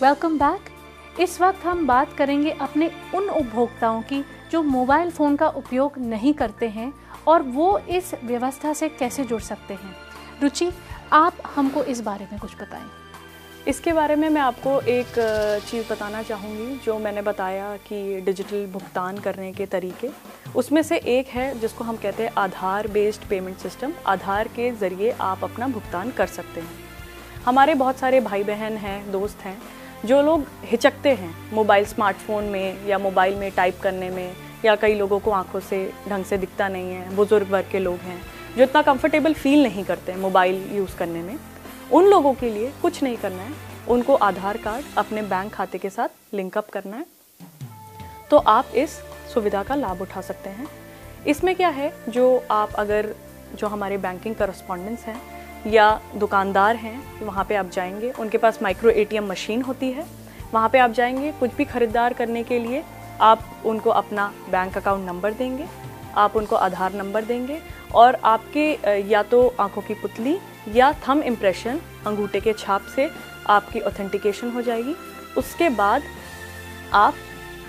Welcome back. इस वक्त हम बात करेंगे अपने उन उपभोक्ताओं की जो मोबाइल फ़ोन का उपयोग नहीं करते हैं और वो इस व्यवस्था से कैसे जुड़ सकते हैं। रुचि, आप हमको इस बारे में कुछ बताएं। इसके बारे में मैं आपको एक चीज़ बताना चाहूँगी जो मैंने बताया कि डिजिटल भुगतान करने के तरीके, उसमें से एक है जिसको हम कहते हैं आधार बेस्ड पेमेंट सिस्टम। आधार के ज़रिए आप अपना भुगतान कर सकते हैं। हमारे बहुत सारे भाई बहन हैं, दोस्त हैं जो लोग हिचकते हैं मोबाइल स्मार्टफोन में या मोबाइल में टाइप करने में, या कई लोगों को आंखों से ढंग से दिखता नहीं है, बुज़ुर्ग वर्ग के लोग हैं जो इतना कंफर्टेबल फील नहीं करते हैं मोबाइल यूज़ करने में। उन लोगों के लिए कुछ नहीं करना है, उनको आधार कार्ड अपने बैंक खाते के साथ लिंक अप करना है, तो आप इस सुविधा का लाभ उठा सकते हैं। इसमें क्या है, जो आप अगर जो हमारे बैंकिंग करस्पॉन्डेंट्स हैं या दुकानदार हैं, वहाँ पे आप जाएंगे, उनके पास माइक्रो एटीएम मशीन होती है, वहाँ पे आप जाएंगे, कुछ भी ख़रीदार करने के लिए आप उनको अपना बैंक अकाउंट नंबर देंगे, आप उनको आधार नंबर देंगे और आपके या तो आंखों की पुतली या थंब इम्प्रेशन, अंगूठे के छाप से आपकी ऑथेंटिकेशन हो जाएगी। उसके बाद आप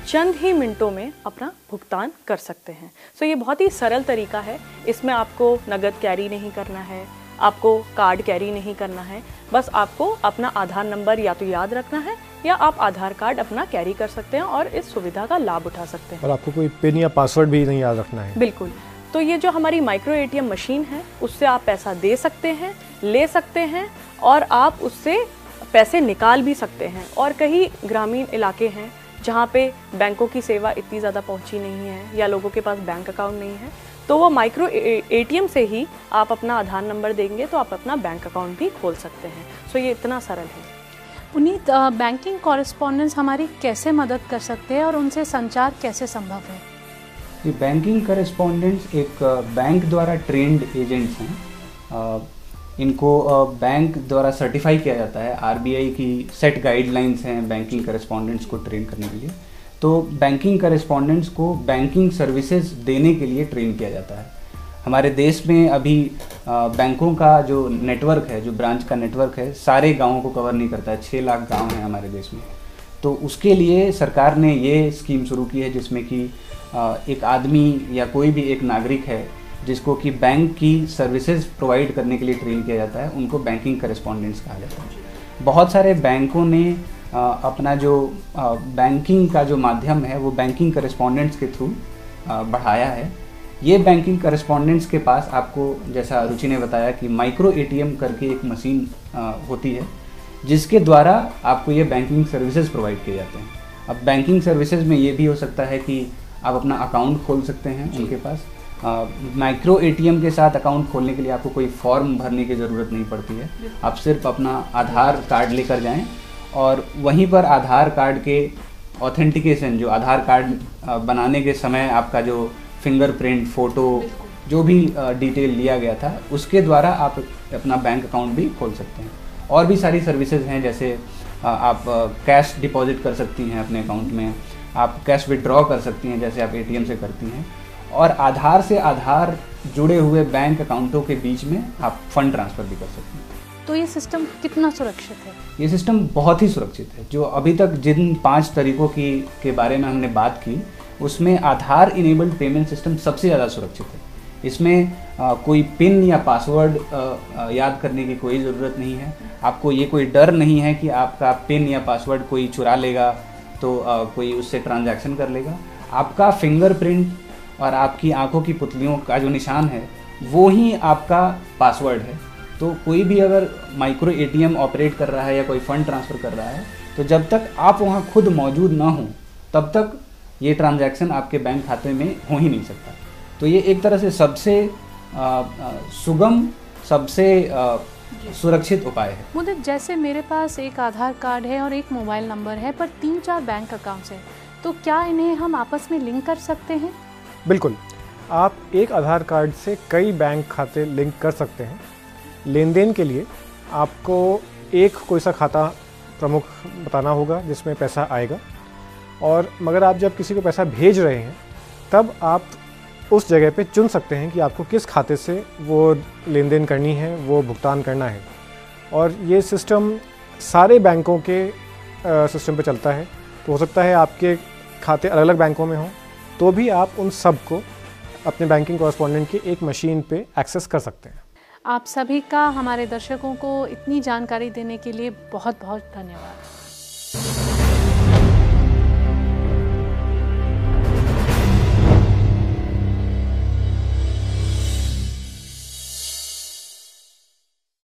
चंद ही मिनटों में अपना भुगतान कर सकते हैं। सो ये बहुत ही सरल तरीका है। इसमें आपको नगद कैरी नहीं करना है, आपको कार्ड कैरी नहीं करना है, बस आपको अपना आधार नंबर या तो याद रखना है या आप आधार कार्ड अपना कैरी कर सकते हैं और इस सुविधा का लाभ उठा सकते हैं। और आपको कोई पिन या पासवर्ड भी नहीं याद रखना है। बिल्कुल। तो ये जो हमारी माइक्रो एटीएम मशीन है, उससे आप पैसा दे सकते हैं, ले सकते हैं और आप उससे पैसे निकाल भी सकते हैं। और कई ग्रामीण इलाके हैं जहाँ पे बैंकों की सेवा इतनी ज़्यादा पहुँची नहीं है या लोगों के पास बैंक अकाउंट नहीं है, तो वो माइक्रो एटीएम से ही आप अपना आधार नंबर देंगे तो आप अपना बैंक अकाउंट भी खोल सकते हैं। सो ये इतना सरल है। पुनीत, बैंकिंग कॉरेस्पॉन्डेंट्स हमारी कैसे मदद कर सकते हैं और उनसे संचार कैसे संभव है? ये बैंकिंग करेस्पॉन्डेंट्स एक बैंक द्वारा ट्रेंड एजेंट्स हैं। इनको बैंक द्वारा सर्टिफाई किया जाता है। आरबीआई की सेट गाइडलाइंस हैं बैंकिंग करेस्पॉन्डेंट्स को ट्रेन करने के लिए। तो बैंकिंग करेस्पॉन्डेंट्स को बैंकिंग सर्विसेज देने के लिए ट्रेन किया जाता है। हमारे देश में अभी बैंकों का जो नेटवर्क है, जो ब्रांच का नेटवर्क है, सारे गाँवों को कवर नहीं करता है। 6 लाख गाँव हैं हमारे देश में। तो उसके लिए सरकार ने ये स्कीम शुरू की है जिसमें कि एक आदमी या कोई भी एक नागरिक है जिसको कि बैंक की सर्विसेज प्रोवाइड करने के लिए ट्रेन किया जाता है, उनको बैंकिंग करेस्पॉन्डेंट्स कहा जाता है। बहुत सारे बैंकों ने अपना जो बैंकिंग का जो माध्यम है वो बैंकिंग करेस्पॉन्डेंट्स के थ्रू बढ़ाया है। ये बैंकिंग करेस्पॉन्डेंट्स के पास आपको, जैसा रुचि ने बताया कि माइक्रो एटीएम करके एक मशीन होती है जिसके द्वारा आपको ये बैंकिंग सर्विसेज प्रोवाइड किए जाते हैं। अब बैंकिंग सर्विसेज में ये भी हो सकता है कि आप अपना अकाउंट खोल सकते हैं उनके पास। माइक्रो एटीएम के साथ अकाउंट खोलने के लिए आपको कोई फॉर्म भरने की ज़रूरत नहीं पड़ती है। आप सिर्फ अपना आधार कार्ड लेकर जाएं और वहीं पर आधार कार्ड के ऑथेंटिकेशन, जो आधार कार्ड बनाने के समय आपका जो फिंगरप्रिंट, फ़ोटो, जो भी डिटेल लिया गया था, उसके द्वारा आप अपना बैंक अकाउंट भी खोल सकते हैं। और भी सारी सर्विसेज हैं, जैसे आप कैश डिपॉजिट कर सकती हैं अपने अकाउंट में, आप कैश विड्रॉ कर सकती हैं जैसे आप एटीएम से करती हैं, और आधार से आधार जुड़े हुए बैंक अकाउंटों के बीच में आप फंड ट्रांसफ़र भी कर सकते हैं। तो ये सिस्टम कितना सुरक्षित है? ये सिस्टम बहुत ही सुरक्षित है। जो अभी तक जिन 5 तरीकों के बारे में हमने बात की, उसमें आधार इनेबल्ड पेमेंट सिस्टम सबसे ज़्यादा सुरक्षित है। इसमें कोई पिन या पासवर्ड याद करने की कोई ज़रूरत नहीं है। आपको ये कोई डर नहीं है कि आपका पिन या पासवर्ड कोई चुरा लेगा तो कोई उससे ट्रांजैक्शन कर लेगा। आपका फिंगरप्रिंट और आपकी आंखों की पुतलियों का जो निशान है वो ही आपका पासवर्ड है। तो कोई भी अगर माइक्रो एटीएम ऑपरेट कर रहा है या कोई फ़ंड ट्रांसफ़र कर रहा है, तो जब तक आप वहाँ खुद मौजूद ना हो तब तक ये ट्रांजैक्शन आपके बैंक खाते में हो ही नहीं सकता। तो ये एक तरह से सबसे सुगम, सबसे सुरक्षित उपाय है। मुझे, जैसे मेरे पास एक आधार कार्ड है और एक मोबाइल नंबर है पर 3-4 बैंक अकाउंट्स हैं, तो क्या इन्हें हम आपस में लिंक कर सकते हैं? बिल्कुल, आप एक आधार कार्ड से कई बैंक खाते लिंक कर सकते हैं। लेन देन के लिए आपको एक कोई सा खाता प्रमुख बताना होगा जिसमें पैसा आएगा, और मगर आप जब किसी को पैसा भेज रहे हैं तब आप उस जगह पे चुन सकते हैं कि आपको किस खाते से वो लेन देन करनी है, वो भुगतान करना है। और ये सिस्टम सारे बैंकों के सिस्टम पे चलता है, तो हो सकता है आपके खाते अलग अलग बैंकों में हों, तो भी आप उन सब को अपने बैंकिंग कॉरेस्पॉन्डेंट की एक मशीन पे एक्सेस कर सकते हैं। आप सभी का हमारे दर्शकों को इतनी जानकारी देने के लिए बहुत बहुत धन्यवाद।